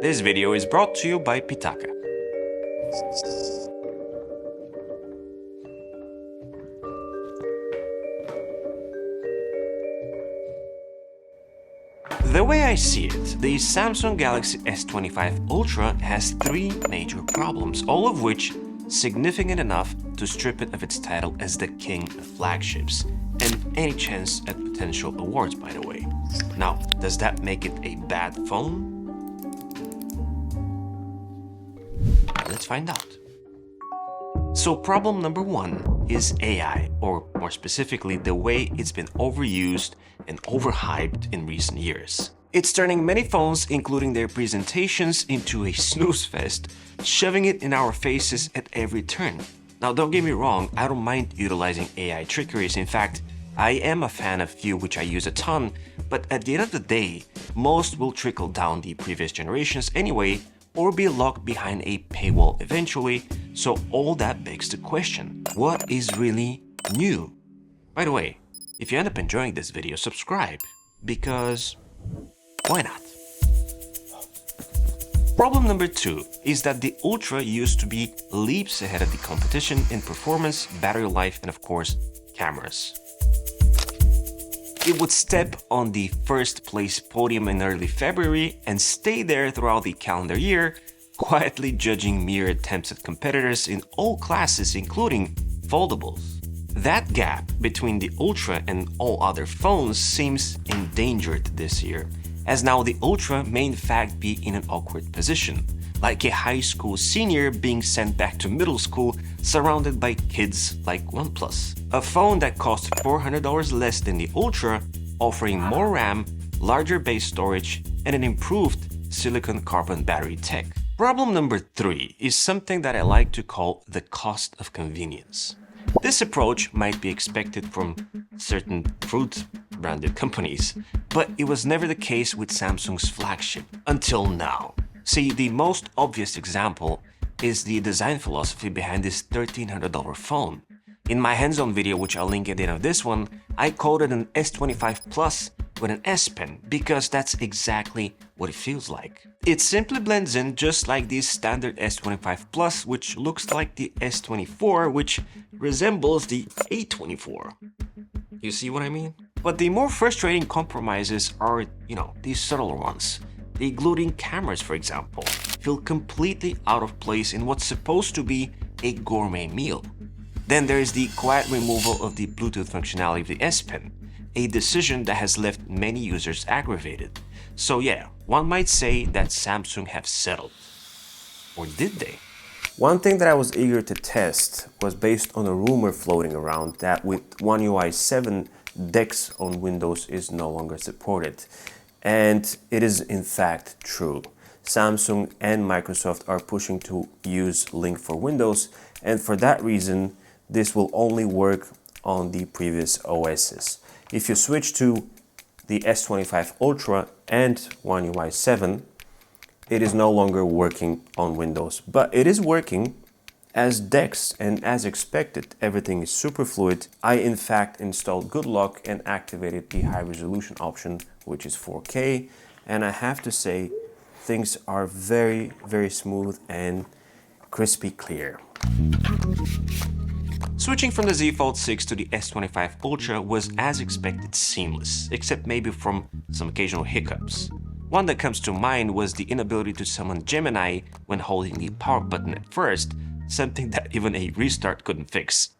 This video is brought to you by Pitaka. The way I see it, the Samsung Galaxy S25 Ultra has three major problems, all of which significant enough to strip it of its title as the king of flagships, and any chance at potential awards, by the way. Now, does that make it a bad phone? Let's find out. So problem number one is AI, or more specifically, the way it's been overused and overhyped in recent years. It's turning many phones, including their presentations, into a snooze fest, shoving it in our faces at every turn. Now, don't get me wrong, I don't mind utilizing AI trickeries. In fact, I am a fan of few which I use a ton, but at the end of the day, most will trickle down the previous generations anyway, or be locked behind a paywall eventually, so all that begs the question, what is really new? By the way, if you end up enjoying this video, subscribe, because why not? Problem number two is that the Ultra used to be leaps ahead of the competition in performance, battery life, and of course, cameras. It would step on the first place podium in early February and stay there throughout the calendar year, quietly judging mere attempts at competitors in all classes, including foldables. That gap between the Ultra and all other phones seems endangered this year, as now the Ultra may in fact be in an awkward position, like a high school senior being sent back to middle school surrounded by kids like OnePlus. A phone that costs $400 less than the Ultra, offering more RAM, larger base storage, and an improved silicon carbon battery tech. Problem number three is something that I like to call the cost of convenience. This approach might be expected from certain fruit-branded companies, but it was never the case with Samsung's flagship until now. See, the most obvious example is the design philosophy behind this $1,300 phone. In my hands-on video, which I'll link at the end of this one, I called it an S25 Plus with an S Pen because that's exactly what it feels like. It simply blends in just like the standard S25 Plus, which looks like the S24, which resembles the A24. You see what I mean? But the more frustrating compromises are, these subtler ones. The glued-in cameras, for example, feel completely out of place in what's supposed to be a gourmet meal. Then there's the quiet removal of the Bluetooth functionality of the S Pen, a decision that has left many users aggravated. So yeah, one might say that Samsung have settled. Or did they? One thing that I was eager to test was based on a rumor floating around that with One UI 7, DeX on Windows is no longer supported. And it is in fact true. Samsung and Microsoft are pushing to use Link for Windows, and for that reason, this will only work on the previous OSs. If you switch to the S25 Ultra and One UI 7, it is no longer working on Windows, but it is working as DeX, and as expected, everything is super fluid. I in fact installed Good Luck and activated the high resolution option, which is 4K, and I have to say things are very, very smooth and crispy clear. Switching from the Z Fold 6 to the S25 Ultra was as expected seamless, except maybe from some occasional hiccups. One that comes to mind was the inability to summon Gemini when holding the power button at first, something that even a restart couldn't fix.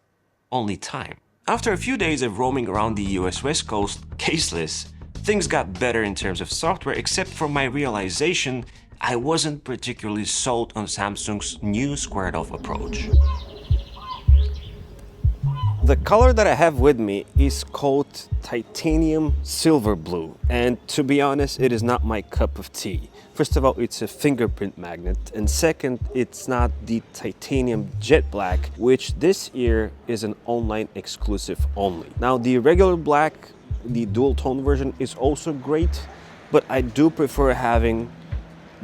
Only time. After a few days of roaming around the US West Coast caseless, things got better in terms of software, except for my realization I wasn't particularly sold on Samsung's new squared-off approach. The color that I have with me is called Titanium Silver Blue, and to be honest, it is not my cup of tea. First of all, it's a fingerprint magnet, and second, it's not the Titanium Jet Black, which this year is an online exclusive only. Now, the regular black, the dual tone version is also great, but I do prefer having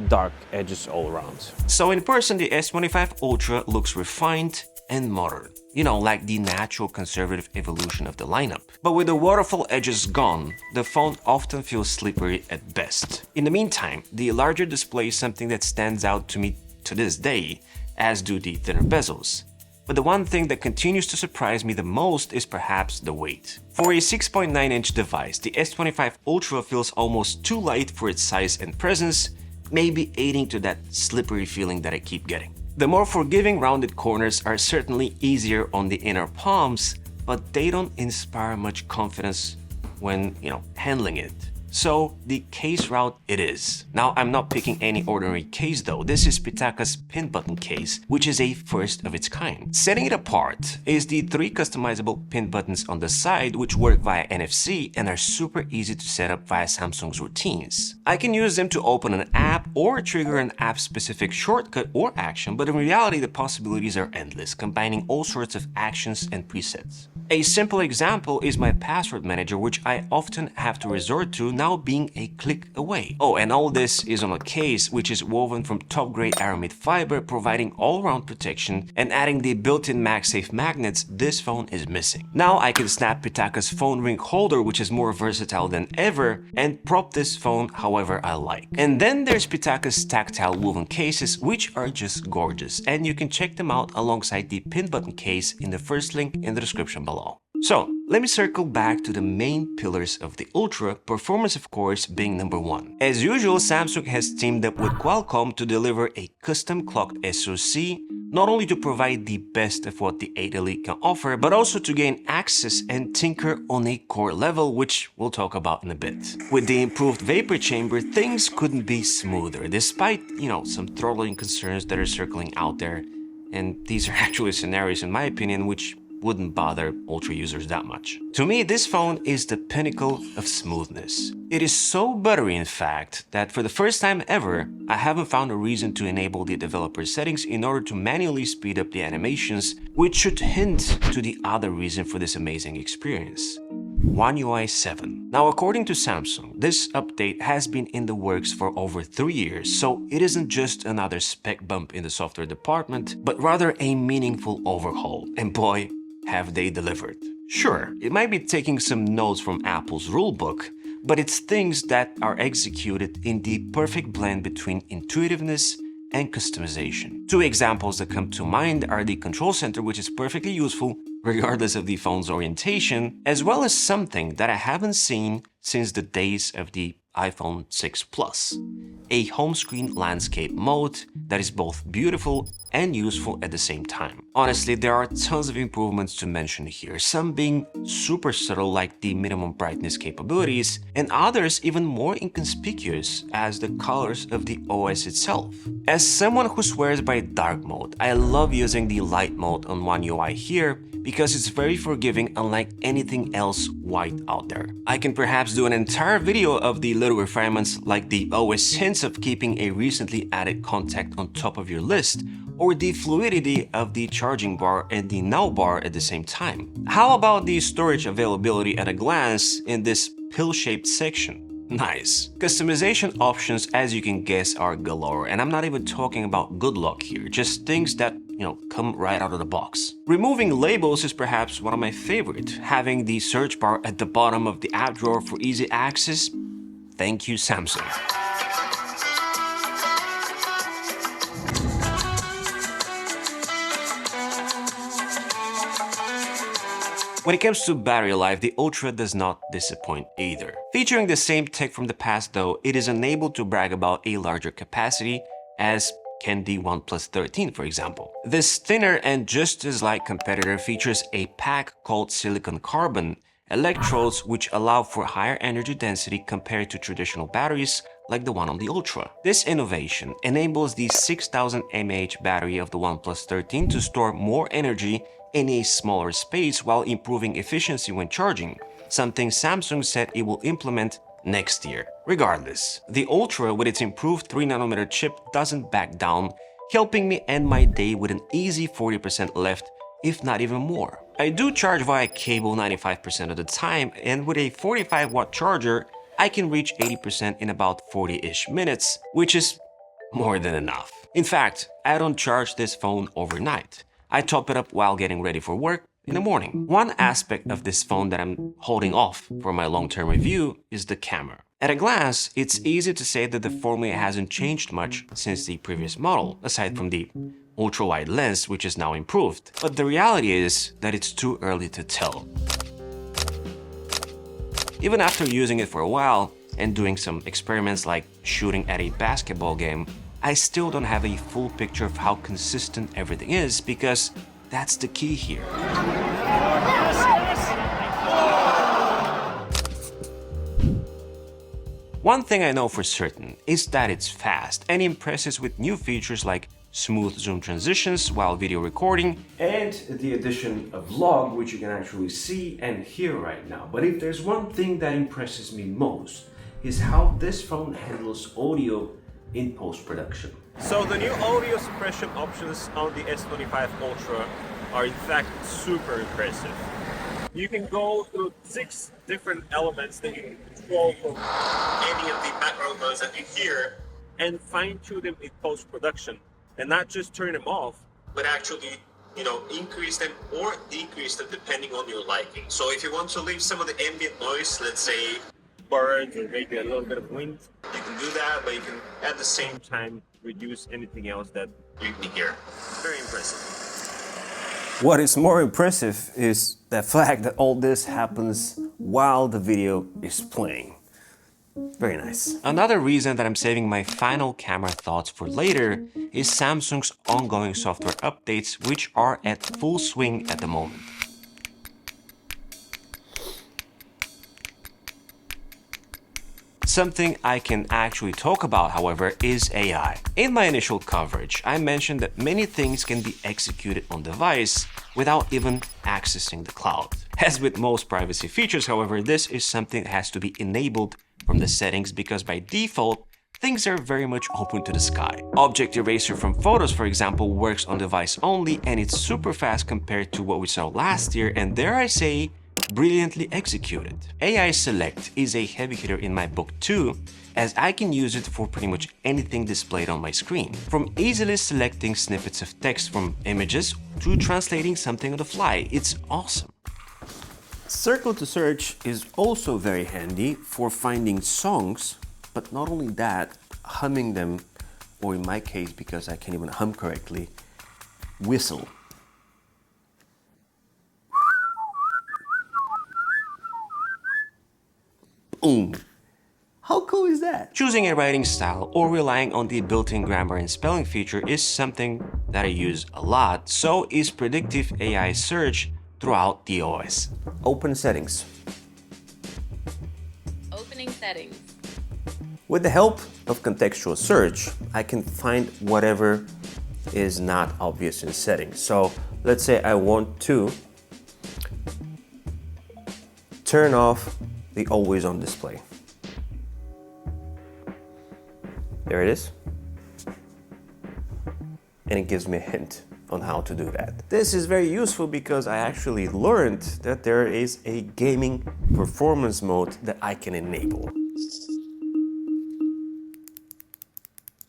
dark edges all around. So in person, the S25 Ultra looks refined and modern. like the natural conservative evolution of the lineup. But with the waterfall edges gone, the phone often feels slippery at best. In the meantime, the larger display is something that stands out to me to this day, as do the thinner bezels. But the one thing that continues to surprise me the most is perhaps the weight. For a 6.9-inch device, the S25 Ultra feels almost too light for its size and presence, maybe aiding to that slippery feeling that I keep getting. The more forgiving rounded corners are certainly easier on the inner palms, but they don't inspire much confidence when, handling it. So the case route it is. Now I'm not picking any ordinary case though, this is Pitaka's pin button case, which is a first of its kind. Setting it apart is the 3 customizable pin buttons on the side which work via NFC and are super easy to set up via Samsung's routines. I can use them to open an app or trigger an app-specific shortcut or action, but in reality the possibilities are endless, combining all sorts of actions and presets. A simple example is my password manager, which I often have to resort to now being a click away. Oh, and all this is on a case which is woven from top-grade aramid fiber, providing all-round protection, and adding the built-in MagSafe magnets this phone is missing. Now I can snap Pitaka's phone ring holder, which is more versatile than ever, and prop this phone however I like. And then there's Pitaka's tactile woven cases, which are just gorgeous, and you can check them out alongside the pin button case in the first link in the description below. So, let me circle back to the main pillars of the Ultra, performance of course being number 1. As usual, Samsung has teamed up with Qualcomm to deliver a custom clocked SoC, not only to provide the best of what the 8 Elite can offer, but also to gain access and tinker on a core level, which we'll talk about in a bit. With the improved vapor chamber, things couldn't be smoother, despite, some throttling concerns that are circling out there. And these are actually scenarios, in my opinion, which wouldn't bother Ultra users that much. To me, this phone is the pinnacle of smoothness. It is so buttery, in fact, that for the first time ever, I haven't found a reason to enable the developer settings in order to manually speed up the animations, which should hint to the other reason for this amazing experience. One UI 7. Now, according to Samsung, this update has been in the works for over 3 years, so it isn't just another spec bump in the software department, but rather a meaningful overhaul. And boy, have they delivered. Sure, it might be taking some notes from Apple's rulebook, but it's things that are executed in the perfect blend between intuitiveness and customization. 2 examples that come to mind are the control center, which is perfectly useful regardless of the phone's orientation, as well as something that I haven't seen since the days of the iPhone 6 Plus, a home screen landscape mode that is both beautiful and useful at the same time. Honestly, there are tons of improvements to mention here, some being super subtle like the minimum brightness capabilities, and others even more inconspicuous as the colors of the OS itself. As someone who swears by dark mode, I love using the light mode on One UI here because it's very forgiving, unlike anything else white out there. I can perhaps do an entire video of the little refinements like the OS hints of keeping a recently added contact on top of your list, or the fluidity of the charging bar and the now bar at the same time. How about the storage availability at a glance in this pill-shaped section? Nice. Customization options, as you can guess, are galore, and I'm not even talking about good luck here, just things that, come right out of the box. Removing labels is perhaps one of my favorite. Having the search bar at the bottom of the app drawer for easy access, thank you, Samsung. When it comes to battery life, the Ultra does not disappoint either. Featuring the same tech from the past though, it is unable to brag about a larger capacity as can the OnePlus 13, for example. This thinner and just as light competitor features a pack called silicon carbon electrodes, which allow for higher energy density compared to traditional batteries like the one on the Ultra. This innovation enables the 6000 mAh battery of the OnePlus 13 to store more energy in a smaller space while improving efficiency when charging, something Samsung said it will implement next year. Regardless, the Ultra with its improved 3nm chip doesn't back down, helping me end my day with an easy 40% left, if not even more. I do charge via cable 95% of the time, and with a 45-watt charger, I can reach 80% in about 40-ish minutes, which is more than enough. In fact, I don't charge this phone overnight. I top it up while getting ready for work in the morning. One aspect of this phone that I'm holding off for my long-term review is the camera. At a glance, it's easy to say that the formula hasn't changed much since the previous model, aside from the ultra-wide lens, which is now improved. But the reality is that it's too early to tell. Even after using it for a while and doing some experiments like shooting at a basketball game, I still don't have a full picture of how consistent everything is, because that's the key here. One thing I know for certain is that it's fast and impresses with new features like smooth zoom transitions while video recording, and the addition of vlog, which you can actually see and hear right now. But if there's one thing that impresses me most, is how this phone handles audio in post-production. So the new audio suppression options on the S25 Ultra are in fact super impressive. You can go through 6 different elements that you can control from any of the background noise that you hear and fine-tune them in post-production, and not just turn them off, but actually, increase them or decrease them depending on your liking. So if you want to leave some of the ambient noise, let's say birds or maybe a little bit of wind, you can do that, but you can at the same time reduce anything else that you can hear. Very impressive. What is more impressive is the fact that all this happens while the video is playing. Very nice. Another reason that I'm saving my final camera thoughts for later is Samsung's ongoing software updates, which are at full swing at the moment. Something I can actually talk about, however, is AI. In my initial coverage, I mentioned that many things can be executed on device without even accessing the cloud. As with most privacy features, however, this is something that has to be enabled from the settings, because by default, things are very much open to the sky. Object erasure from photos, for example, works on device only, and it's super fast compared to what we saw last year, and dare I say, brilliantly executed. AI Select is a heavy hitter in my book too, as I can use it for pretty much anything displayed on my screen. From easily selecting snippets of text from images to translating something on the fly, it's awesome. Circle to Search is also very handy for finding songs, but not only that, humming them, or in my case, because I can't even hum correctly, whistle. Boom! How cool is that? Choosing a writing style or relying on the built-in grammar and spelling feature is something that I use a lot, so is predictive AI search throughout the OS. Open settings. Opening settings. With the help of Contextual Search, I can find whatever is not obvious in settings. So let's say I want to turn off the always on display. There it is. And it gives me a hint on how to do that. This is very useful because I actually learned that there is a gaming performance mode that I can enable.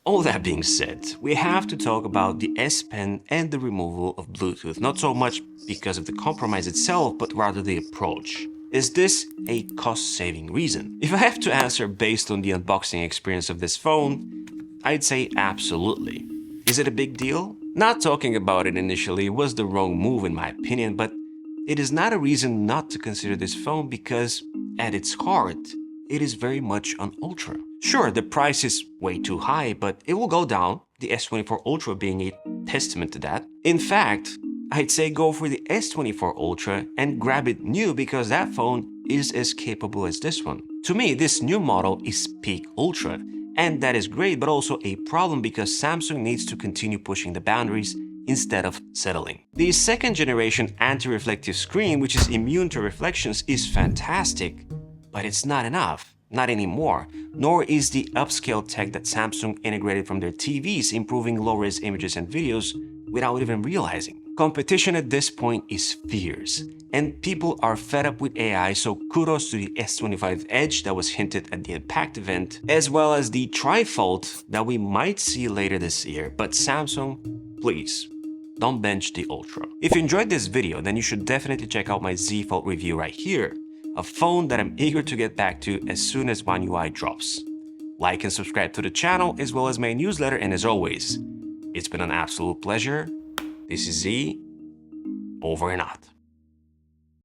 All that being said, we have to talk about the S Pen and the removal of Bluetooth, not so much because of the compromise itself, but rather the approach. Is this a cost-saving reason? If I have to answer based on the unboxing experience of this phone, I'd say absolutely. Is it a big deal? Not talking about it initially was the wrong move in my opinion, but it is not a reason not to consider this phone because, at its heart, it is very much an Ultra. Sure, the price is way too high, but it will go down, the S24 Ultra being a testament to that. In fact, I'd say go for the S24 Ultra and grab it new because that phone is as capable as this one. To me, this new model is peak Ultra, and that is great, but also a problem because Samsung needs to continue pushing the boundaries instead of settling. The second generation anti-reflective screen, which is immune to reflections, is fantastic, but it's not enough. Not anymore, nor is the upscale tech that Samsung integrated from their TVs improving low-res images and videos without even realizing. Competition at this point is fierce, and people are fed up with AI, so kudos to the S25 Edge that was hinted at the Impact event, as well as the trifold that we might see later this year. But Samsung, please, don't bench the Ultra. If you enjoyed this video, then you should definitely check out my Z Fold review right here, a phone that I'm eager to get back to as soon as One UI drops. Like and subscribe to the channel as well as my newsletter, and as always, it's been an absolute pleasure. This is Z, over and out.